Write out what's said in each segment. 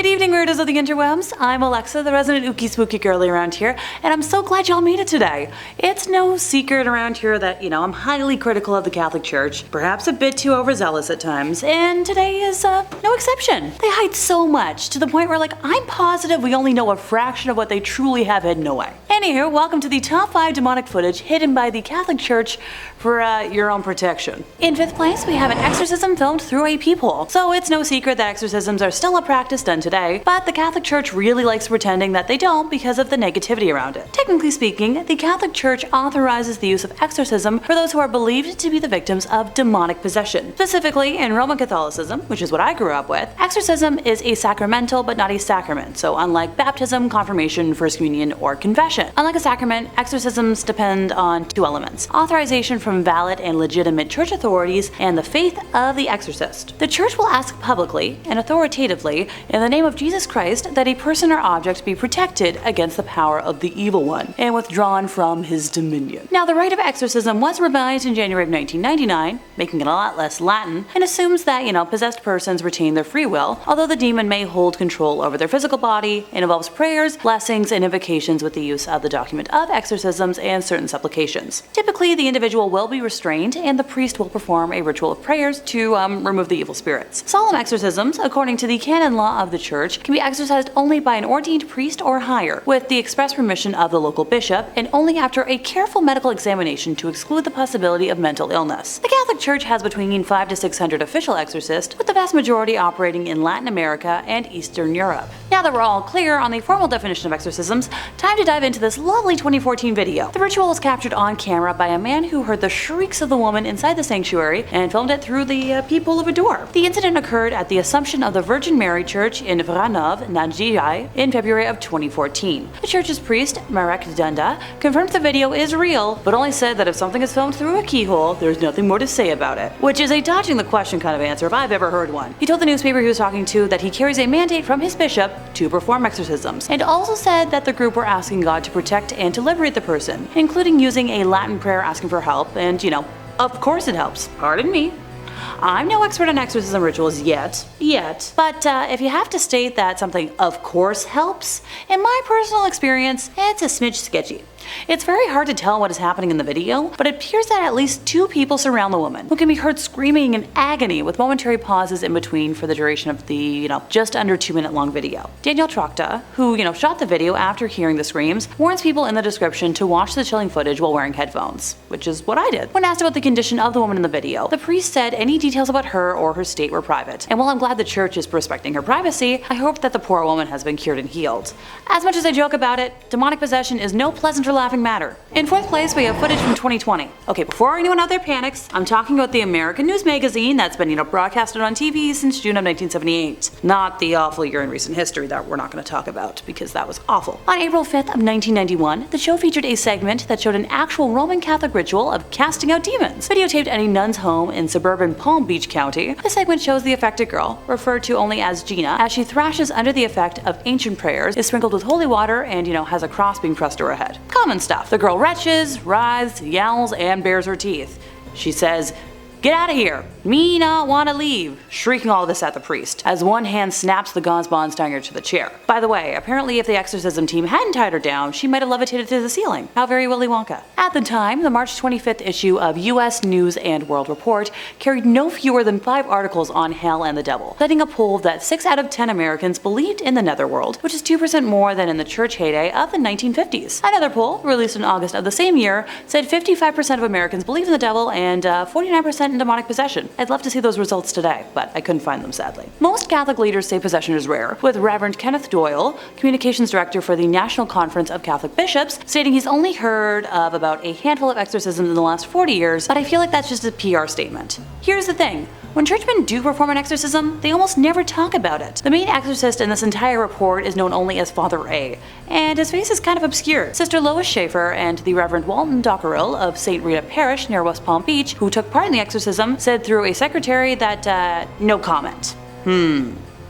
Good evening, weirdos of the interwebs. I'm Alexa, the resident ookie spooky girly around here, and I'm so glad y'all made it today. It's no secret around here that, I'm highly critical of the Catholic Church, perhaps a bit too overzealous at times, and today is no exception. They hide so much, to the point where I'm positive we only know a fraction of what they truly have hidden away. Anywho, welcome to the top 5 demonic footage hidden by the Catholic Church for your own protection. In 5th place, we have an exorcism filmed through a peephole. So it's no secret that exorcisms are still a practice done today, but the Catholic Church really likes pretending that they don't because of the negativity around it. Technically speaking, the Catholic Church authorizes the use of exorcism for those who are believed to be the victims of demonic possession. Specifically, in Roman Catholicism, which is what I grew up with, exorcism is a sacramental but not a sacrament, so unlike baptism, confirmation, first communion, or confession. Unlike a sacrament, exorcisms depend on 2 elements: authorization from valid and legitimate church authorities and the faith of the exorcist. The church will ask publicly and authoritatively in the name of Jesus Christ that a person or object be protected against the power of the evil one and withdrawn from his dominion. Now, the rite of exorcism was revised in January of 1999, making it a lot less Latin, and assumes that, possessed persons retain their free will, although the demon may hold control over their physical body, and involves prayers, blessings, and invocations with the use of the document of exorcisms and certain supplications. Typically, the individual will be restrained, and the priest will perform a ritual of prayers to remove the evil spirits. Solemn exorcisms, according to the canon law of the church, can be exercised only by an ordained priest or higher, with the express permission of the local bishop, and only after a careful medical examination to exclude the possibility of mental illness. The Catholic Church has between 500 to 600 official exorcists, with the vast majority operating in Latin America and Eastern Europe. Now that we're all clear on the formal definition of exorcisms, time to dive into this lovely 2014 video. The ritual was captured on camera by a man who heard the shrieks of the woman inside the sanctuary and filmed it through the peephole of a door. The incident occurred at the Assumption of the Virgin Mary Church in Vranov, Nadziei, in February of 2014. The church's priest, Marek Dunda, confirmed the video is real, but only said that if something is filmed through a keyhole, there's nothing more to say about it. Which is a dodging the question kind of answer if I've ever heard one. He told the newspaper he was talking to that he carries a mandate from his bishop to perform exorcisms, and also said that the group were asking God to protect and to liberate the person, including using a Latin prayer asking for help, and of course it helps. Pardon me. I'm no expert on exorcism rituals yet, but if you have to state that something of course helps, in my personal experience, it's a smidge sketchy. It's very hard to tell what is happening in the video, but it appears that at least 2 people surround the woman, who can be heard screaming in agony with momentary pauses in between for the duration of the, just under 2-minute long video. Daniel Trokta, who, shot the video after hearing the screams, warns people in the description to watch the chilling footage while wearing headphones, which is what I did. When asked about the condition of the woman in the video, the priest said any details about her or her state were private, and while I'm glad the church is respecting her privacy, I hope that the poor woman has been cured and healed. As much as I joke about it, demonic possession is no pleasant or laughing matter. In 4th place, we have footage from 2020. Okay, before anyone out there panics, I'm talking about the American News magazine that's been, broadcasted on TV since June of 1978. Not the awful year in recent history that we're not going to talk about, because that was awful. On April 5th of 1991, the show featured a segment that showed an actual Roman Catholic ritual of casting out demons, videotaped at a nun's home in suburban Palm Beach County. The segment shows the affected girl, referred to only as Gina, as she thrashes under the effect of ancient prayers, is sprinkled with holy water, and, has a cross being pressed to her head. Common stuff. The girl retches, writhes, yells, and bares her teeth. She says, "Get out of here! Me not wanna leave!" shrieking all this at the priest, as one hand snaps the gauze bonds tying her to the chair. By the way, apparently if the exorcism team hadn't tied her down, she might have levitated to the ceiling. How very Willy Wonka. At the time, the March 25th issue of US News and World Report carried no fewer than 5 articles on hell and the devil, citing a poll that 6 out of 10 Americans believed in the netherworld, which is 2% more than in the church heyday of the 1950s. Another poll, released in August of the same year, said 55% of Americans believe in the devil and 49% in demonic possession. I'd love to see those results today, but I couldn't find them sadly. Most Catholic leaders say possession is rare, with Reverend Kenneth Doyle, Communications Director for the National Conference of Catholic Bishops, stating he's only heard of about a handful of exorcisms in the last 40 years, but I feel like that's just a PR statement. Here's the thing. When churchmen do perform an exorcism, they almost never talk about it. The main exorcist in this entire report is known only as Father A, and his face is kind of obscured. Sister Lois Schaefer and the Reverend Walton Dockerell of St. Rita Parish near West Palm Beach, who took part in the exorcism, said through a secretary that, no comment.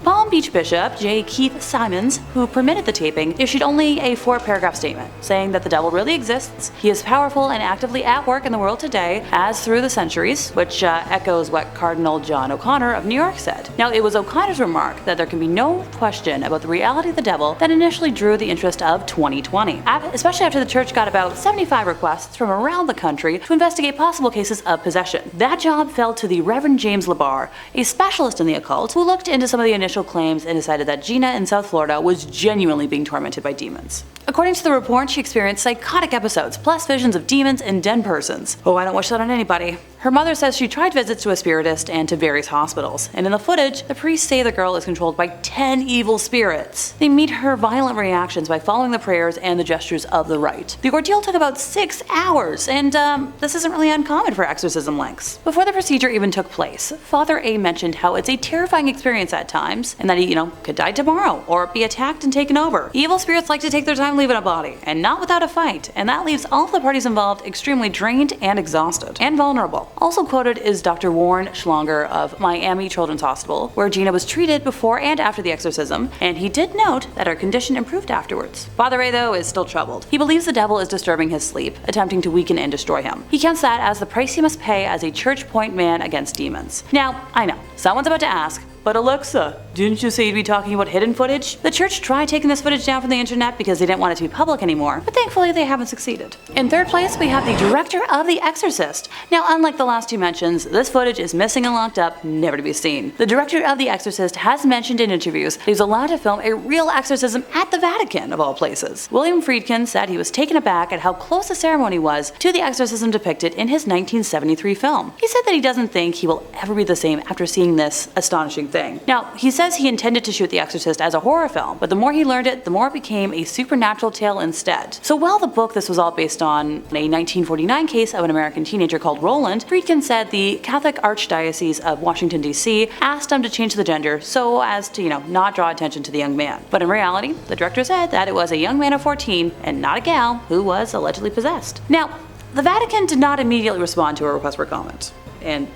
Palm Beach Bishop J. Keith Simons, who permitted the taping, issued only a 4-paragraph statement, saying that the devil really exists, he is powerful and actively at work in the world today, as through the centuries, which echoes what Cardinal John O'Connor of New York said. Now, it was O'Connor's remark that there can be no question about the reality of the devil that initially drew the interest of 2020, especially after the church got about 75 requests from around the country to investigate possible cases of possession. That job fell to the Reverend James LaBar, a specialist in the occult, who looked into some of the initial claims and decided that Gina in South Florida was genuinely being tormented by demons. According to the report, she experienced psychotic episodes, plus visions of demons and dead persons. Oh, I don't wish that on anybody. Her mother says she tried visits to a spiritist and to various hospitals, and in the footage, the priests say the girl is controlled by 10 evil spirits. They meet her violent reactions by following the prayers and the gestures of the rite. The ordeal took about 6 hours, and this isn't really uncommon for exorcism lengths. Before the procedure even took place, Father A mentioned how it's a terrifying experience at times, and that he, could die tomorrow, or be attacked and taken over. Evil spirits like to take their time leaving a body, and not without a fight, and that leaves all of the parties involved extremely drained and exhausted, and vulnerable. Also quoted is Dr. Warren Schlonger of Miami Children's Hospital, where Gina was treated before and after the exorcism, and he did note that her condition improved afterwards. Father A, though, is still troubled. He believes the devil is disturbing his sleep, attempting to weaken and destroy him. He counts that as the price he must pay as a church point man against demons. Now, I know, someone's about to ask, but Alexa, didn't you say you'd be talking about hidden footage? The church tried taking this footage down from the internet because they didn't want it to be public anymore, but thankfully they haven't succeeded. In third place, we have the Director of The Exorcist. Now, unlike the last two mentions, this footage is missing and locked up, never to be seen. The Director of The Exorcist has mentioned in interviews that he's allowed to film a real exorcism at the Vatican, of all places. William Friedkin said he was taken aback at how close the ceremony was to the exorcism depicted in his 1973 film. He said that he doesn't think he will ever be the same after seeing this astonishing thing. Now, he says he intended to shoot The Exorcist as a horror film, but the more he learned it, the more it became a supernatural tale instead. So while the book this was all based on a 1949 case of an American teenager called Roland, Friedkin said the Catholic Archdiocese of Washington, D.C. asked him to change the gender so as to, not draw attention to the young man. But in reality, the director said that it was a young man of 14 and not a gal who was allegedly possessed. Now, the Vatican did not immediately respond to a request for comment, and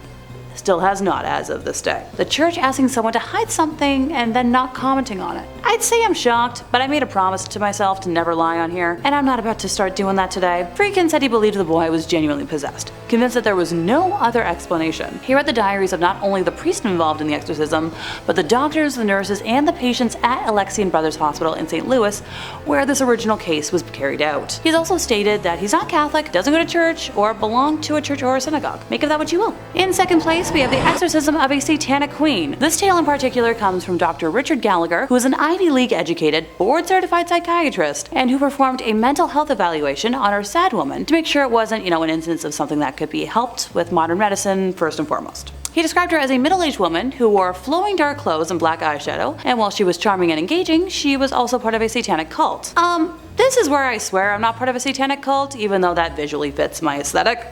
still has not as of this day. The church asking someone to hide something and then not commenting on it. I'd say I'm shocked, but I made a promise to myself to never lie on here, and I'm not about to start doing that today. Friedkin said he believed the boy was genuinely possessed, convinced that there was no other explanation. He read the diaries of not only the priest involved in the exorcism, but the doctors, the nurses, and the patients at Alexian Brothers Hospital in St. Louis, where this original case was carried out. He's also stated that he's not Catholic, doesn't go to church, or belong to a church or a synagogue. Make of that what you will. In second place, we have the exorcism of a satanic queen. This tale in particular comes from Dr. Richard Gallagher, who is an Ivy League educated, board-certified psychiatrist, and who performed a mental health evaluation on our sad woman to make sure it wasn't, an instance of something that could be helped with modern medicine first and foremost. He described her as a middle-aged woman who wore flowing dark clothes and black eyeshadow, and while she was charming and engaging, she was also part of a satanic cult. This is where I swear I'm not part of a satanic cult, even though that visually fits my aesthetic.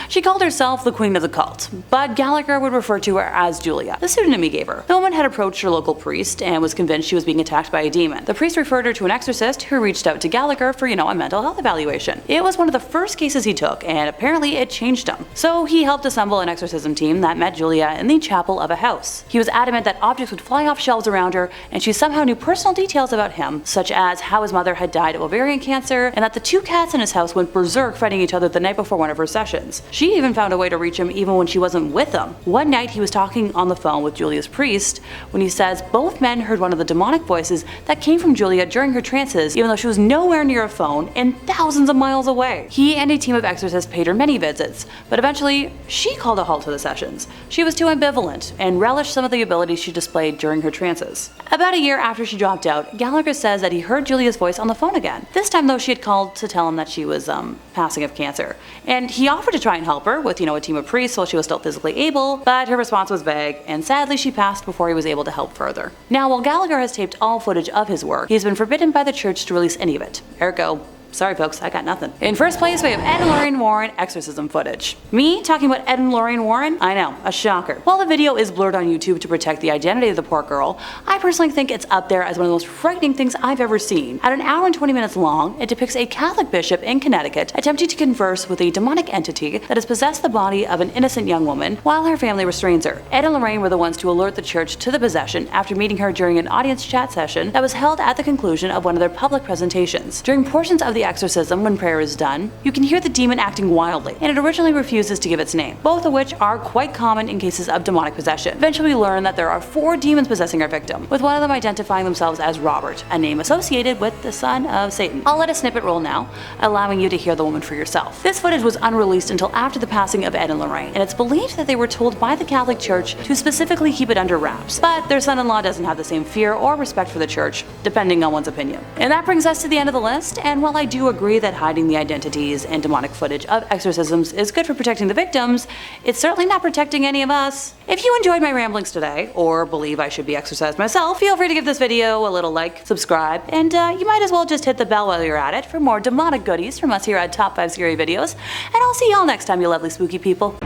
She called herself the queen of the cult, but Gallagher would refer to her as Julia, the pseudonym he gave her. The woman had approached her local priest and was convinced she was being attacked by a demon. The priest referred her to an exorcist who reached out to Gallagher for, a mental health evaluation. It was one of the first cases he took, and apparently it changed him. So he helped assemble an exorcism team that met Julia in the chapel of a house. He was adamant that objects would fly off shelves around her, and she somehow knew personal details about him, such as how his mother had died of ovarian cancer, and that the two cats in his house went berserk fighting each other the night before one of her sessions. She even found a way to reach him even when she wasn't with him. One night he was talking on the phone with Julia's priest when he says both men heard one of the demonic voices that came from Julia during her trances, even though she was nowhere near a phone and thousands of miles away. He and a team of exorcists paid her many visits, but eventually she called a halt to the sessions. She was too ambivalent and relished some of the abilities she displayed during her trances. About a year after she dropped out, Gallagher says that he heard Julia's voice on the phone again. This time though, she had called to tell him that she was passing of cancer, and he offered to try and help her with a team of priests while she was still physically able, but her response was vague, and sadly she passed before he was able to help further. Now, while Gallagher has taped all footage of his work, he has been forbidden by the church to release any of it. Ergo, Sorry folks, I got nothing. In first place, we have Ed and Lorraine Warren exorcism footage. Me talking about Ed and Lorraine Warren? I know, a shocker. While the video is blurred on YouTube to protect the identity of the poor girl, I personally think it's up there as one of the most frightening things I've ever seen. At an hour and 20 minutes long, it depicts a Catholic bishop in Connecticut attempting to converse with a demonic entity that has possessed the body of an innocent young woman while her family restrains her. Ed and Lorraine were the ones to alert the church to the possession after meeting her during an audience chat session that was held at the conclusion of one of their public presentations. During portions of the exorcism, when prayer is done, you can hear the demon acting wildly, and it originally refuses to give its name, both of which are quite common in cases of demonic possession. Eventually we learn that there are 4 demons possessing our victim, with one of them identifying themselves as Robert, a name associated with the son of Satan. I'll let a snippet roll now, allowing you to hear the woman for yourself. This footage was unreleased until after the passing of Ed and Lorraine, and it's believed that they were told by the Catholic Church to specifically keep it under wraps, but their son-in-law doesn't have the same fear or respect for the church, depending on one's opinion. And that brings us to the end of the list, and while I do agree that hiding the identities and demonic footage of exorcisms is good for protecting the victims, it's certainly not protecting any of us. If you enjoyed my ramblings today, or believe I should be exorcised myself, feel free to give this video a little like, subscribe, and you might as well just hit the bell while you're at it for more demonic goodies from us here at Top 5 Scary Videos, and I'll see y'all next time, you lovely spooky people.